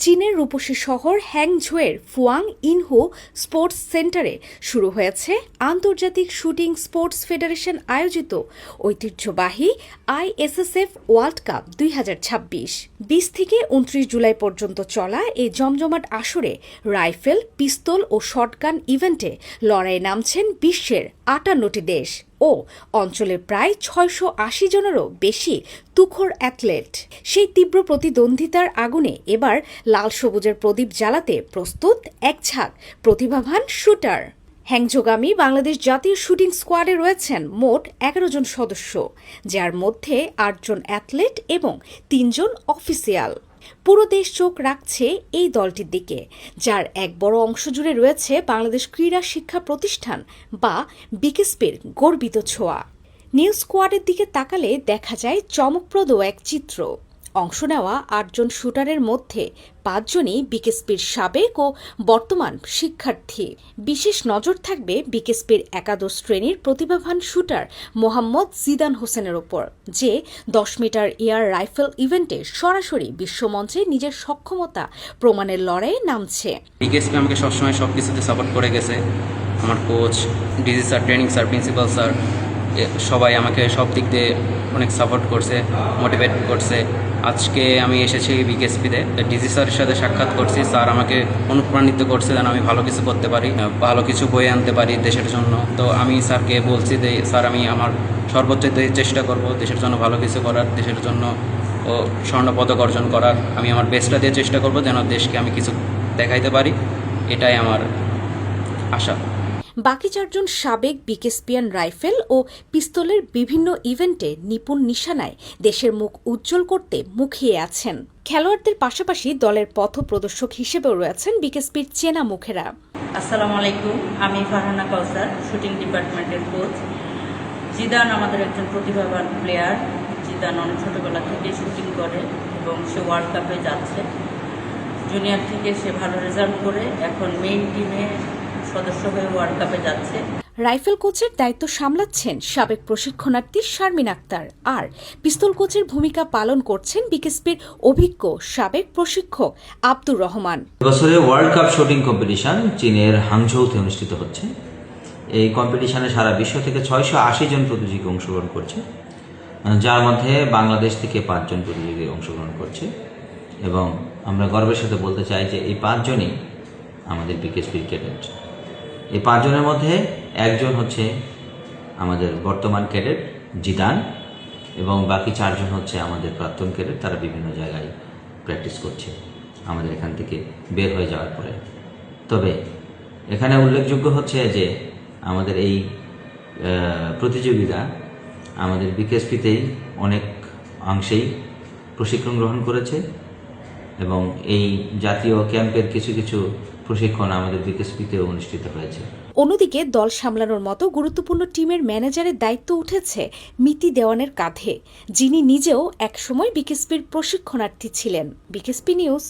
চীনের রূপসী শহর হ্যাংঝোয়ের Fu-Wang Inho sports সেন্টারে শুরু হয়েছে আন্তর্জাতিক শুটিং স্পোর্টস ফেডারেশন আয়োজিত ঐতিহ্যবাহী আইএসএসএফ ওয়ার্ল্ড কাপ 2026। 20 থেকে 29 জুলাই পর্যন্ত চলা এই জমজমাট আসরে রাইফেল, পিস্তল ও শটগান ইভেন্টে লড়াইয়ে নামছেন বিশ্বের 58টি দেশ ও অঞ্চলের প্রায় 680 জনেরও বেশি তুখোড় অ্যাথলেট। সেই তীব্র প্রতিদ্বন্দ্বিতার আগুনে এবার লাল সবুজের প্রদীপ জ্বালাতে প্রস্তুত এক ঝাঁক প্রতিভাবান শুটার। হ্যাংঝোগামী বাংলাদেশ জাতীয় শুটিং স্কোয়াডে রয়েছেন মোট 11 জন সদস্য, যার মধ্যে 8 জন অ্যাথলেট এবং 3 জন অফিসিয়াল। পুরো দেশ চোখ রাখছে এই দলটির দিকে, যার এক বড় অংশ জুড়ে রয়েছে বাংলাদেশ ক্রীড়া শিক্ষা প্রতিষ্ঠান বা বিকেএসপির গর্বিত ছোঁয়া। নিউ স্কোয়াডের দিকে তাকালে দেখা যায় চমকপ্রদ এক চিত্র। অংশ নেওয়া 8 জন শুটারের মধ্যে 5 জনই বিকেএসপির সাবেক ও বর্তমান শিক্ষার্থী। বিশেষ নজর থাকবে বিকেএসপির একাদশ শ্রেণীর প্রতিভাবান শুটার মোহাম্মদ জিদান হোসেনের ওপর, যে 10 মিটার এয়ার রাইফেল ইভেন্টে সরাসরি বিশ্বমঞ্চে নিজের সক্ষমতা প্রমাণের লড়াইয়ে নামছে। বিকেএসপি আমাকে সবসময় সব কিছুতে সাপোর্ট করে গেছে। আমার coach, DG sir, training sir, principal sir সবাই আমাকে সব দিক দিয়ে অনেক সাপোর্ট করছে, মোটিভেট করছে। আজকে আমি এসেছি বিকেএসপিতে, ডিজি স্যারের সাথে সাক্ষাৎ করছি। স্যার আমাকে অনুপ্রাণিত করছে যেন আমি ভালো কিছু করতে পারি, ভালো কিছু বয়ে আনতে পারি দেশের জন্য। তো আমি স্যারকে বলছি যে স্যার আমি আমার সর্বোচ্চ চেষ্টা করব দেশের জন্য ভালো কিছু করার, দেশের জন্য ও স্বর্ণপদক অর্জন করার। আমি আমার বেস্টটা দিয়ে চেষ্টা করব যেন দেশকে আমি কিছু দেখাইতে পারি, এটাই আমার আশা। বাকি 4 জন সাবেক বিকেএসপিয়ান রাইফেল ও পিস্তলের বিভিন্ন ইভেন্টে নিপুণ নিশানায় দেশের মুখ উজ্জ্বল করতে মুখিয়ে আছেন। খেলোয়াড়দের পাশাপাশি দলের পথ প্রদর্শক হিসেবেও রয়েছেন বিকেএসপির চেনা মুখেরা। আসসালামু আলাইকুম, আমি ফারহানা কাউসার, শুটিং ডিপার্টমেন্টের কোচ। জিদান আমাদের একজন প্রতিভাবান প্লেয়ার। জিদান অনেক ছোটোবেলা থেকে শুটিং করে এবং সে ওয়ার্ল্ড কাপে যাচ্ছে। জুনিয়র থেকে সে ভালো রেজাল্ট করে এখন মেইন টিমে সদস্য হয়ে ওয়ার্ল্ড কাপে যাচ্ছে। রাইফেল কোচের দায়িত্ব সামলাচ্ছেন সাবেক প্রশিক্ষণার্থী শারমিন আক্তার, আর পিস্তল কোচের ভূমিকা পালন করছেন বিকেএসপির অভিজ্ঞ সাবেক প্রশিক্ষক আব্দুর রহমান। বছরে ওয়ার্ল্ড কাপ শুটিং কম্পিটিশন চীনের হাংঝৌতে অনুষ্ঠিত হচ্ছে। এই কম্পিটিশনে সারা বিশ্ব থেকে 680 জন প্রতিযোগী অংশগ্রহণ করছে, যার মধ্যে বাংলাদেশ থেকে 5 জন প্রতিযোগী অংশগ্রহণ করছে। এবং আমরা গর্বের সাথে বলতে চাই যে এই 5 জনই আমাদের বিকেএসপির ক্যাডেট। এই 5 জনের মধ্যে একজন হচ্ছে আমাদের বর্তমান ক্যাডেট জিদান, এবং বাকি 4 জন হচ্ছে আমাদের প্রাক্তন ক্যাডেট। তারা বিভিন্ন জায়গায় প্র্যাকটিস করছে আমাদের এখান থেকে বের হয়ে যাওয়ার পরে। তবে এখানে উল্লেখযোগ্য হচ্ছে যে আমাদের এই প্রতিযোগীরা আমাদের বিকেএসপিতেই অনেক অংশেই প্রশিক্ষণ গ্রহণ করেছে, এবং এই জাতীয় ক্যাম্পের কিছু কিছু প্রশিক্ষণ আমাদের বিকেএসপিতেও অনুষ্ঠিত হয়েছে। অন্যদিকে দল সামলানোর মতো গুরুত্বপূর্ণ টিমের ম্যানেজারের দায়িত্ব উঠেছে মিতি দেওয়ানের কাঁধে, যিনি নিজেও একসময় বিকেএসপির প্রশিক্ষণার্থী ছিলেন। BKSP news.